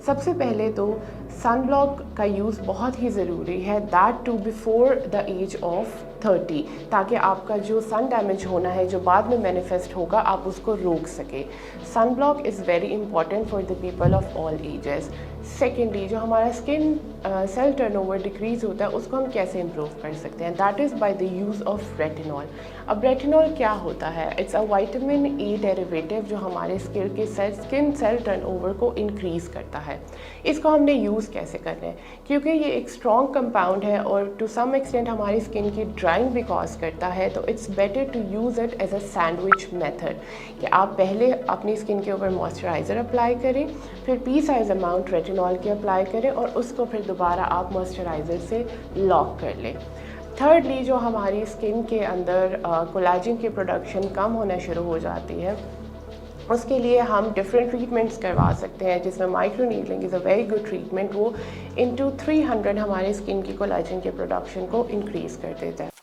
सबसे पहले तो सन ब्लॉक का यूज़ बहुत ही ज़रूरी है, that too before the age of 30, ताकि आपका जो सन डैमेज होना है जो बाद में मैनिफेस्ट होगा आप उसको रोक सके। Sun block is very important for the people of all ages. Secondly, जो हमारा स्किन सेल टर्नओवर डिक्रीज़ होता है उसको हम कैसे इम्प्रूव कर सकते हैं, that is by the use of retinol. अब रेटिनॉल क्या होता है? It's a vitamin A derivative जो हमारे स्किन सेल टर्नओवर को इंक्रीज़ करता है। इसको हमने यूज़ कैसे करना है? क्योंकि ये एक स्ट्रॉन्ग कंपाउंड है और टू सम एक्सटेंट हमारी स्किन की ड्राइंग भी कॉज करता है, तो it's better to use it as a sandwich method कि आप पहले अपनी स्किन के ऊपर मॉइस्चराइज़र अप्लाई करें, फिर पी साइज़ अमाउंट रेटिनॉल के अप्लाई करें और उसको फिर दोबारा आप मॉइस्चराइज़र से लॉक कर लें। थर्डली, जो हमारी स्किन के अंदर कोलाजन की प्रोडक्शन कम होना शुरू हो जाती है, उसके लिए हम डिफरेंट ट्रीटमेंट्स करवा सकते हैं, जिसमें micro needling is a very good treatment. वो इनटू 300 हमारे स्किन की कोलाजन के प्रोडक्शन को इंक्रीज़ कर देता है।